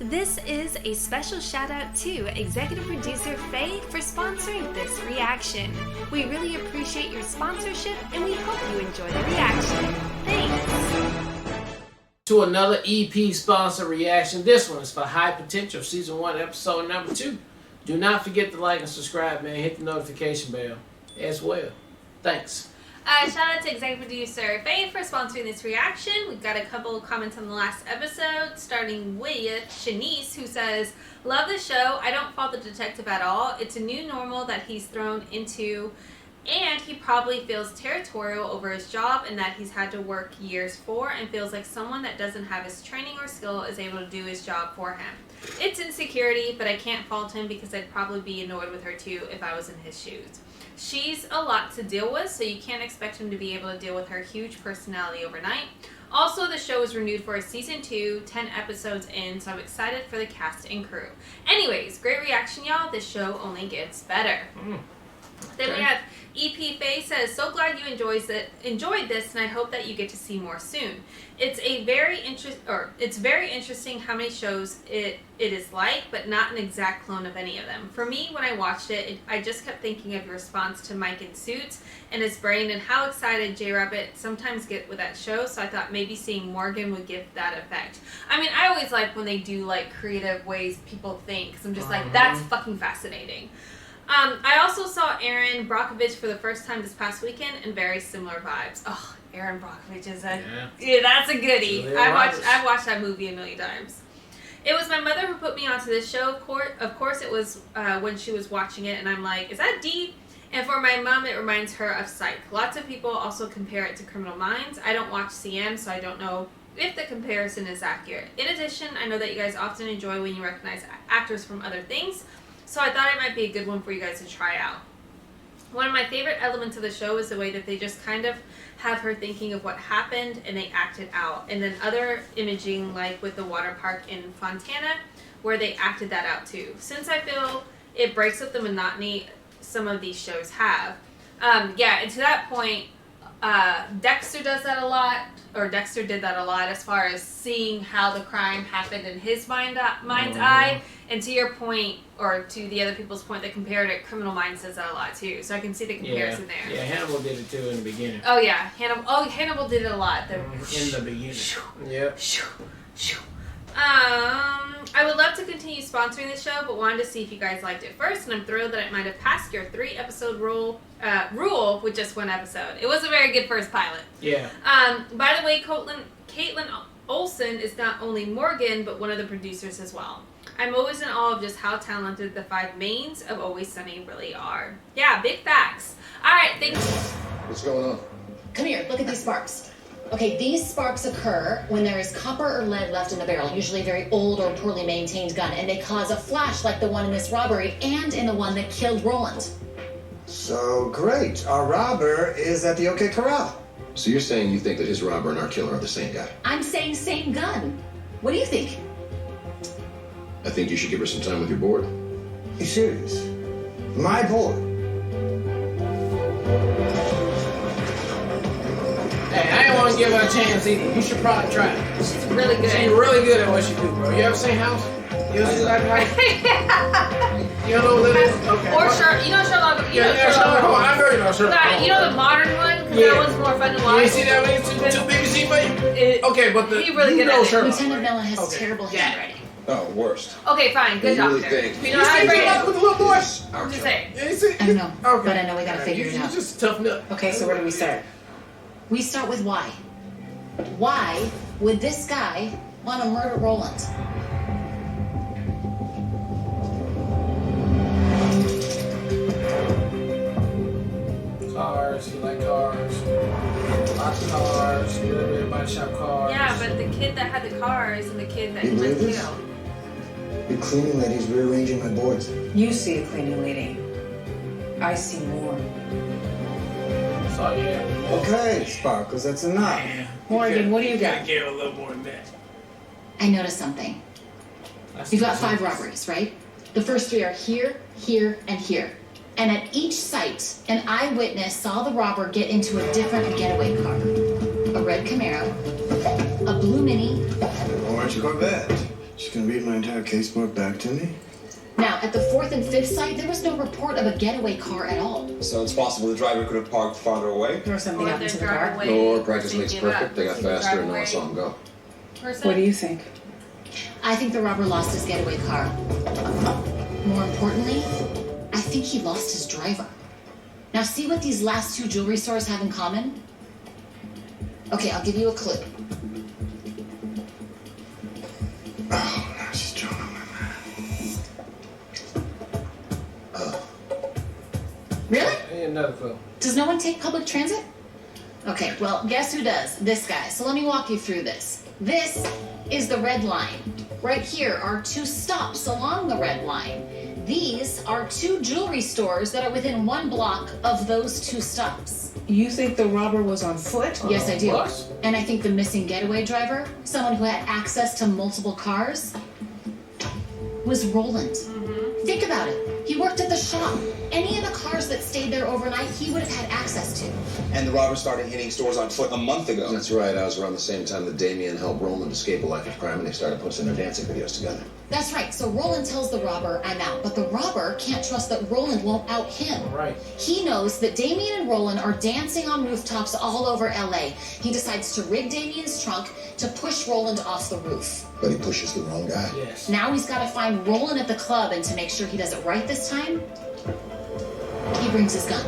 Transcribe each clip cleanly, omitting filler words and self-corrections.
This is a special shout out to executive producer Faye for sponsoring this reaction. We really appreciate your sponsorship and we hope you enjoy the reaction. Thanks. To another EP sponsor reaction. This one is for High Potential Season 1 Episode number 2. Do not forget to like and subscribe, man. Hit the notification bell as well. Thanks. Shout out to executive producer Faye for sponsoring this reaction. We've got a couple of comments on the last episode, starting with Shanice, who says, "Love the show. I don't fault the detective at all. It's a new normal that he's thrown into, and he probably feels territorial over his job and that he's had to work years for, and feels like someone that doesn't have his training or skill is able to do his job for him. It's insecurity, but I can't fault him because I'd probably be annoyed with her too if I was in his shoes. She's a lot to deal with, so you can't expect him to be able to deal with her huge personality overnight. Also, the show is renewed for a season 2, 10 episodes in, so I'm excited for the cast and crew. Anyways, great reaction, y'all. This show only gets better." Then we have EP Faye says, "So glad you enjoyed this, and I hope that you get to see more soon. It's very interesting how many shows it is like, but not an exact clone of any of them. For me, when I watched it, I just kept thinking of your response to Mike in Suits and his brain and how excited J-Rabbit sometimes get with that show, so I thought maybe seeing Morgan would give that effect." I mean, I always like when they do like creative ways people think, because I'm just like, that's fucking fascinating. I also saw Aaron Brockovich for the first time this past weekend, and very similar vibes. Oh, Aaron Brockovich is yeah, that's a goodie. I've watched that movie a million times. "It was my mother who put me onto this show. Of course it was when she was watching it, and I'm like, is that deep? And for my mom, it reminds her of Psych. Lots of people also compare it to Criminal Minds. I don't watch CM, so I don't know if the comparison is accurate. In addition, I know that you guys often enjoy when you recognize actors from other things, so I thought it might be a good one for you guys to try out. One of my favorite elements of the show is the way that they just kind of have her thinking of what happened and they act it out. And then other imaging, like with the water park in Fontana, where they acted that out too. Since I feel it breaks up the monotony some of these shows have." Yeah, and to that point, Dexter does that a lot, or Dexter did that a lot as far as seeing how the crime happened in his mind's eye. And to your point, or to the other people's point that compared it, Criminal Minds does that a lot too. So I can see the comparison there. Yeah, Hannibal did it too in the beginning. Oh yeah, Hannibal did it a lot. In the beginning. Yep. I would love to continue sponsoring the show, but wanted to see if you guys liked it first, and I'm thrilled that it might have passed your 3-episode rule with just 1 episode. It was a very good first pilot. Yeah. By the way, Caitlin Olsen is not only Morgan, but one of the producers as well. I'm always in awe of just how talented the 5 mains of Always Sunny really are. Yeah, big facts. All right, thanks. What's going on? Come here, look at these sparks. Okay, these sparks occur when there is copper or lead left in the barrel, usually a very old or poorly maintained gun, and they cause a flash like the one in this robbery and in the one that killed Roland. So great, our robber is at the OK Corral. So you're saying you think that his robber and our killer are the same guy? I'm saying same gun. What do you think? I think you should give her some time with your board. You serious? My board? Hey, I ain't want to give her a chance either. You should probably try it. She's really good. She's really good at what she do, bro. You ever seen House? You ever seen that House? Yeah. You don't know what that is? Okay. Or Sherlock. You know Sherlock. Sherlock Holmes. I heard about Sherlock Holmes. You know the modern one? Because that one's more fun to watch. You see that one? It's too BBC for you? Okay, but he really good at it. Sherlock. Lieutenant Mella has terrible handwriting. Oh, worst. Okay, fine. Good You really doctor. think- You know how to break it? With the little boy? I'm just saying. I don't know, but I know we gotta figure it out. He's just a tough nut. Okay, so where do we start? We start with why. Why would this guy want to murder Roland? Cars, you like cars. Lots of cars. You know everybody shop cars. Yeah, but the kid that had the cars and the kid that You he believe just this? killed. Your cleaning lady's rearranging my boards. You see a cleaning lady. I see more. So yeah. Okay, Sparkles, that's enough. Morgan, what do you gotta got? give a little more than that. I noticed something. You've got 5 robberies, right? The first 3 are here, here, and here. And at each site, an eyewitness saw the robber get into a different getaway car. A red Camaro, a blue Mini, Orange Corvette. She's gonna read my entire casebook back to me? Now, at the 4th and 5th site, there was no report of a getaway car at all. So it's possible the driver could have parked farther away? Or something happened to the car. Or practice makes perfect. They got faster and no one saw him go. What do you think? I think the robber lost his getaway car. More importantly, I think he lost his driver. Now, see what these last 2 jewelry stores have in common? Okay, I'll give you a clue. Oh, now she's drawing on my man. Really? Ain't another clue. Does no one take public transit? Okay, well, guess who does? This guy. So let me walk you through this. This is the red line. Right here are 2 stops along the red line. These are 2 jewelry stores that are within 1 block of those 2 stops. You think the robber was on foot? Yes, I do. What? And I think the missing getaway driver, someone who had access to multiple cars, was Roland. Think about it. He worked at the shop. Any of the cars that stayed there overnight, he would have had access to. And the robber started hitting stores on foot a month ago. That's right. I was around the same time that Damien helped Roland escape a life of crime, and they started posting their dancing videos together. That's right. So Roland tells the robber, I'm out. But the robber can't trust that Roland won't out him. Right. He knows that Damien and Roland are dancing on rooftops all over LA. He decides to rig Damien's trunk to push Roland off the roof. But he pushes the wrong guy. Yes. Now he's got to find Roland at the club, and to make sure he does it right this time, he brings his gun.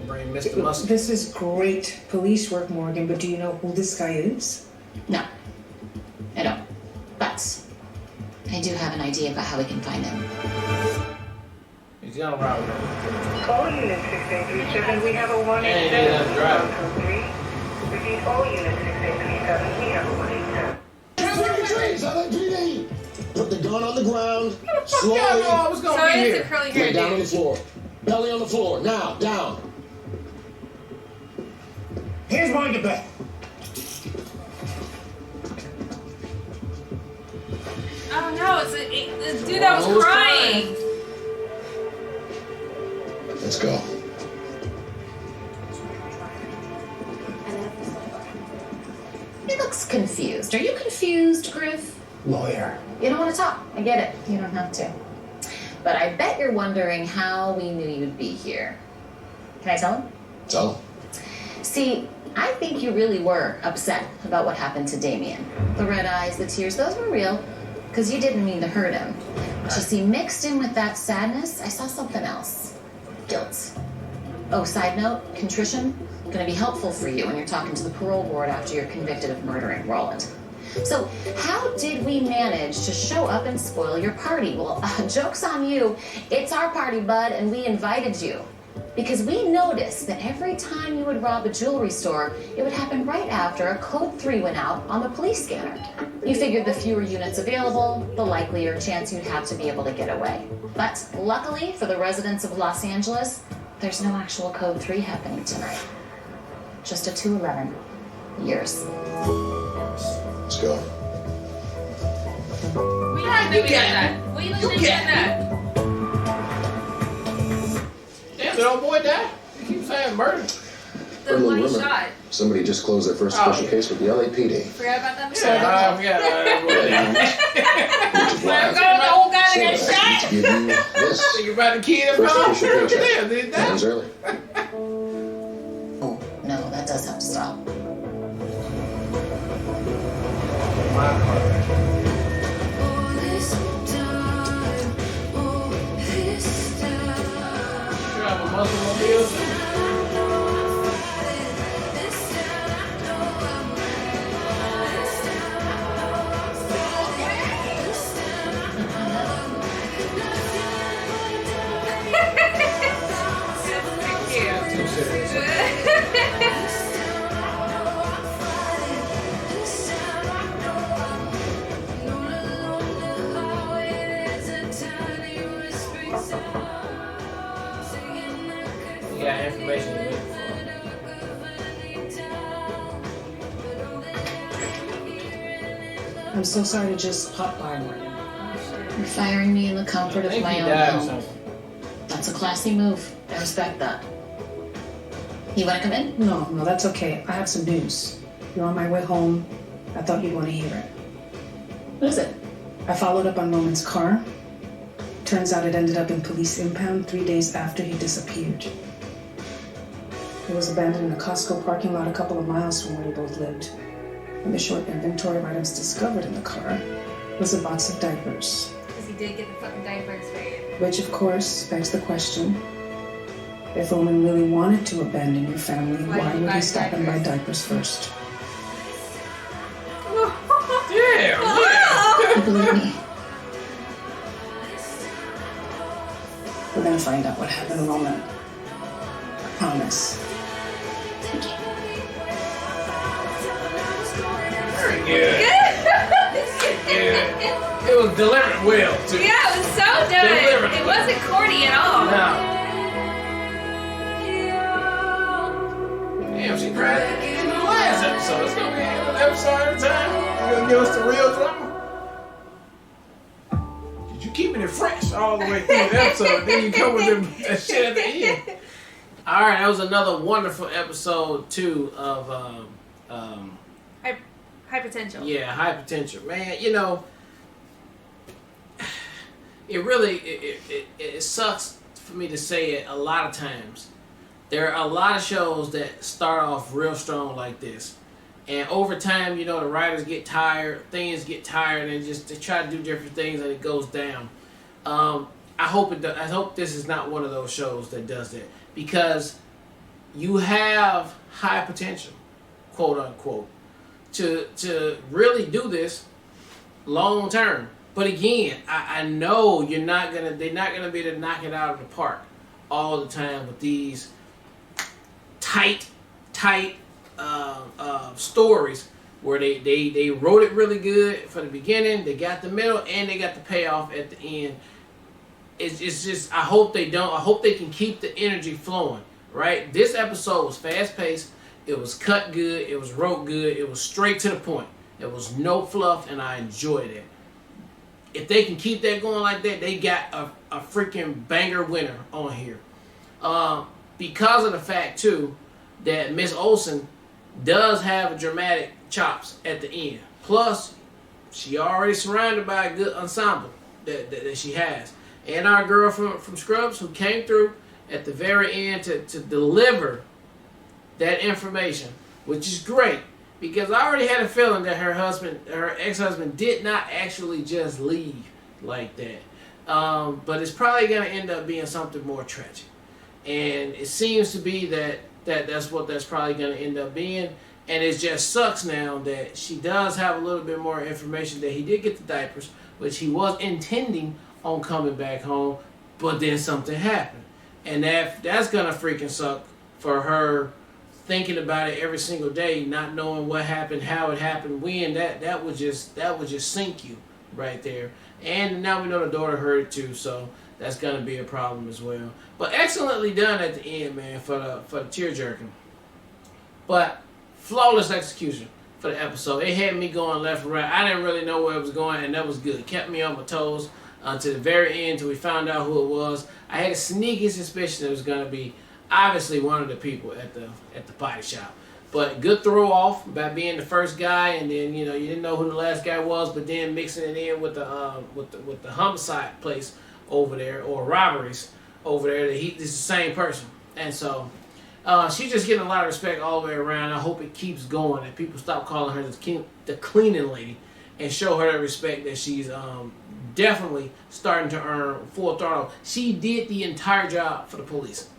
Bring Mr. Mustard. This is great police work, Morgan, but do you know who this guy is? No, I don't. But I do have an idea about how we can find him. He's gonna rob her. All units 6837, we have a Hey, they let him drive. 187. Repeat, all units 6837, we have a 187. LAPD! Put the gun on the ground. Yeah, no, Slowly. I was gonna So be it's a here. curly Lay hair down on the dude. floor. Belly on the floor. Now, down. Here's mine to bet. Oh no, it's the dude that was Who's crying. Let's go. He looks confused. Are you confused, Griff? Lawyer. You don't want to talk. I get it. You don't have to. But I bet you're wondering how we knew you'd be here. Can I tell him? Tell him. See, I think you really were upset about what happened to Damien. The red eyes, the tears, those were real, because you didn't mean to hurt him. But you see, mixed in with that sadness, I saw something else. Guilt. Oh, side note, contrition, gonna be helpful for you when you're talking to the parole board after you're convicted of murdering Roland. So, how did we manage to show up and spoil your party? Well, joke's on you. It's our party, bud, and we invited you. Because we noticed that every time you would rob a jewelry store, it would happen right after a code 3 went out on the police scanner. You figured the fewer units available, the likelier chance you'd have to be able to get away. But luckily for the residents of Los Angeles, there's no actual code 3 happening tonight. Just a 211. Years. Let's go. We had to get that. We legit get that. Damn, did old boy die? You keep saying murder. The Little one he rumor. shot. Somebody just closed their first Oh, official yeah. case with the LAPD. Forgot about that. Yeah, I forgot about that. Which is why We're going the old guy to so get that I shot. need to give you this. Think about the kid First involved. official paycheck. Yeah, did that. Ends early. Oh, no, that does have to stop. Drive a muscle mobile. Too serious. You got information you're looking for. I'm so sorry to just pop by, Morgan. You're firing me in the comfort I of think my he own died or home. something. That's a classy move. I respect that. You want to come in? No, that's okay. I have some news. You're on my way home. I thought you'd want to hear it. What is it? I followed up on Roman's car. Turns out it ended up in police impound 3 days after he disappeared. It was abandoned in a Costco parking lot a couple of miles from where we both lived. And the short inventory of items discovered in the car was a box of diapers. Because he did get the fucking diapers right. Which, of course, begs the question, if Roman really wanted to abandon your family, why would he stop and buy diapers first? Yeah. Believe me. We're gonna find out what happened to Roman. I promise. Very good. It was delivered well, too. Yeah, it was so done. Delivered It well. wasn't corny at all. No. Damn, she cried at the end of the last episode. It's gonna be an episode at a time. You're gonna give us the real drama. You keeping it fresh all the way through the episode, then you come with that shit at the end. All right, that was another wonderful episode too of High potential. yeah, high potential, man. You know, it really it sucks for me to say it a lot of times. There are a lot of shows that start off real strong like this, and over time, you know, the writers get tired, things get tired, and just they try to do different things, and it goes down. I hope this is not one of those shows that does that, because you have high potential, quote unquote, to really do this long term. But again, I know they're not gonna be able to knock it out of the park all the time with these tight stories where they wrote it really good for the beginning, they got the middle, and they got the payoff at the end. It's just, I hope they can keep the energy flowing, right? This episode was fast paced, it was cut good, it was wrote good, it was straight to the point. There was no fluff, and I enjoyed it. If they can keep that going like that, they got a freaking banger winner on here. Because of the fact, too, that Miss Olsen does have dramatic chops at the end. Plus, she already surrounded by a good ensemble that she has. And our girl from Scrubs, who came through at the very end to deliver that information, which is great. Because I already had a feeling that her ex-husband did not actually just leave like that. But it's probably going to end up being something more tragic. And it seems to be that's what that's probably going to end up being. And it just sucks now that she does have a little bit more information that he did get the diapers, which he was intending on coming back home, but then something happened. And that's going to freaking suck for her, thinking about it every single day, not knowing what happened, how it happened, when. That would just sink you right there. And now we know the daughter heard it too, so that's gonna be a problem as well. But excellently done at the end, man, for the tear jerking. But flawless execution for the episode. It had me going left and right. I didn't really know where it was going, and that was good. It kept me on my toes to the very end till we found out who it was. I had a sneaky suspicion it was gonna be obviously one of the people at the body shop. But good throw off by being the first guy, and then you didn't know who the last guy was, but then mixing it in with the homicide place over there, or robberies over there, that it's the same person. And so she's just getting a lot of respect all the way around. I hope it keeps going, and people stop calling her the cleaning lady and show her the respect that she's definitely starting to earn full throttle. She did the entire job for the police.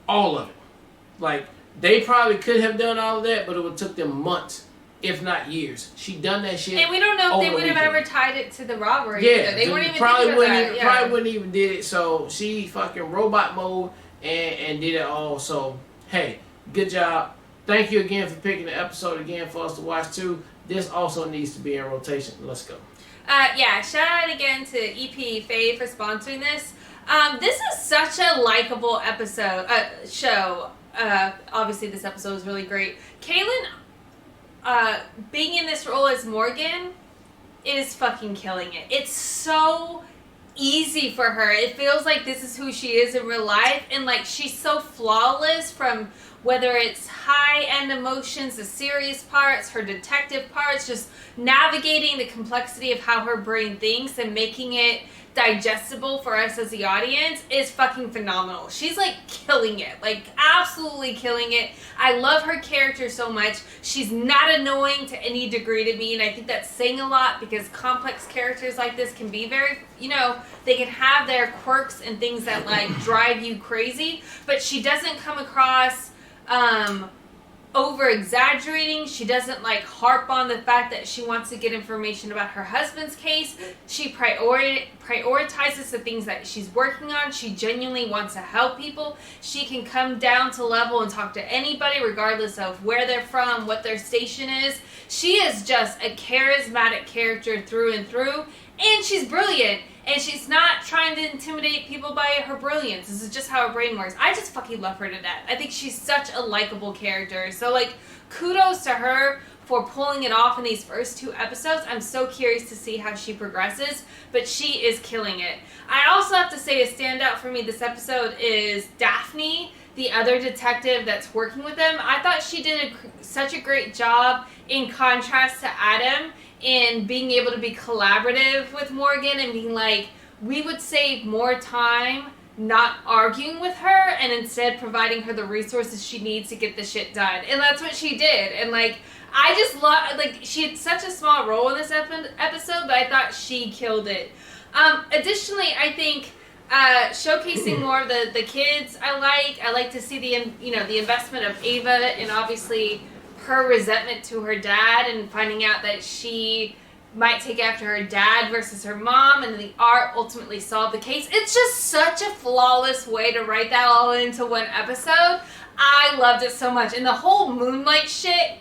All of it. Like, they probably could have done all of that, but it would have took them months, if not years. She done that shit. And we don't know if they would have ever tied it to the robbery. Yeah, they weren't even probably thinking about that. probably wouldn't even did it. So she fucking robot mode and did it all. So hey, good job. Thank you again for picking the episode again for us to watch too. This also needs to be in rotation. Let's go. Shout out again to EP Faye for sponsoring this. This is such a likable show. Obviously, this episode is really great. Kaylin, being in this role as Morgan, is fucking killing it. It's so easy for her. It feels like this is who she is in real life, and like she's so flawless from whether it's high-end emotions, the serious parts, her detective parts, just navigating the complexity of how her brain thinks and making it digestible for us as the audience is fucking phenomenal. She's like killing it, like absolutely killing it. I love her character so much. She's not annoying to any degree to me, and I think that's saying a lot because complex characters like this can be very, they can have their quirks and things that like drive you crazy, but she doesn't come across over exaggerating. She doesn't like harp on the fact that she wants to get information about her husband's case. She prioritizes the things that she's working on. She genuinely wants to help people. She can come down to level and talk to anybody regardless of where they're from, what their station is. She is just a charismatic character through and through, and she's brilliant. And she's not trying to intimidate people by her brilliance. This is just how her brain works. I just fucking love her to death. I think she's such a likable character. So, like, kudos to her for pulling it off in these first 2 episodes. I'm so curious to see how she progresses, but she is killing it. I also have to say a standout for me this episode is Daphne, the other detective that's working with them. I thought she did such a great job in contrast to Adam in being able to be collaborative with Morgan and being like, we would save more time not arguing with her and instead providing her the resources she needs to get the shit done. And that's what she did. And like, I just love, like, she had such a small role in this episode, but I thought she killed it. Additionally, I think showcasing more of the kids I like to see the investment of Ava and obviously her resentment to her dad and finding out that she might take after her dad versus her mom, and the art ultimately solved the case. It's just such a flawless way to write that all into one episode. I loved it so much. And the whole Moonlight shit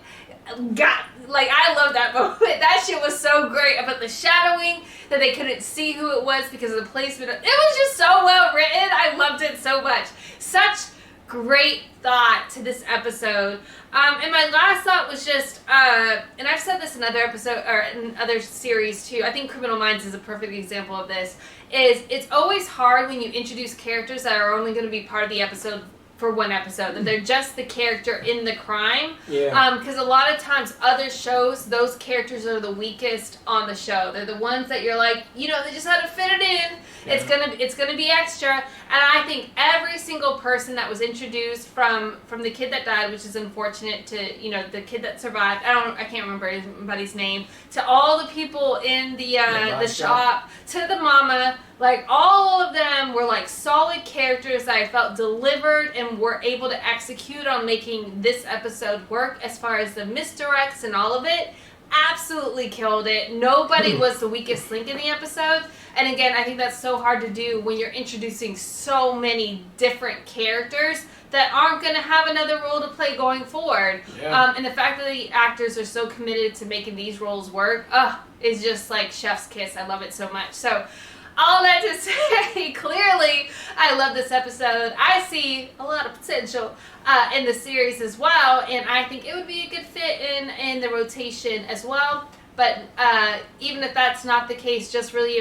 I love that moment. That shit was so great about the shadowing, that they couldn't see who it was because of the placement. It was just so well written. I loved it so much. Such great thought to this episode. And my last thought was just, and I've said this in other episode or in other series too. I think Criminal Minds is a perfect example of this. Is it's always hard when you introduce characters that are only going to be part of the episode for one episode, that they're just the character in the crime. Yeah. Because a lot of times other shows, those characters are the weakest on the show. They're the ones that you're like, they just had to fit it in. Yeah. It's gonna be extra. And I think every single person that was introduced from the kid that died, which is unfortunate, to the kid that survived. I can't remember anybody's name. To all the people in the shop, to the mama. Like, all of them were, like, solid characters that I felt delivered and were able to execute on making this episode work as far as the misdirects and all of it. Absolutely killed it. Nobody was the weakest link in the episode. And again, I think that's so hard to do when you're introducing so many different characters that aren't going to have another role to play going forward. Yeah. And the fact that the actors are so committed to making these roles work, is just like chef's kiss. I love it so much. So, all that to say, clearly, I love this episode. I see a lot of potential in the series as well, and I think it would be a good fit in the rotation as well. But even if that's not the case, just really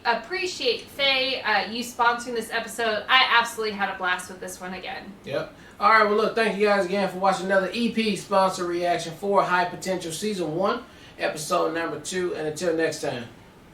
appreciate Faye, you sponsoring this episode. I absolutely had a blast with this one again. Yep. All right, well, look, thank you guys again for watching another EP sponsor reaction for High Potential Season 1, Episode number 2, and until next time.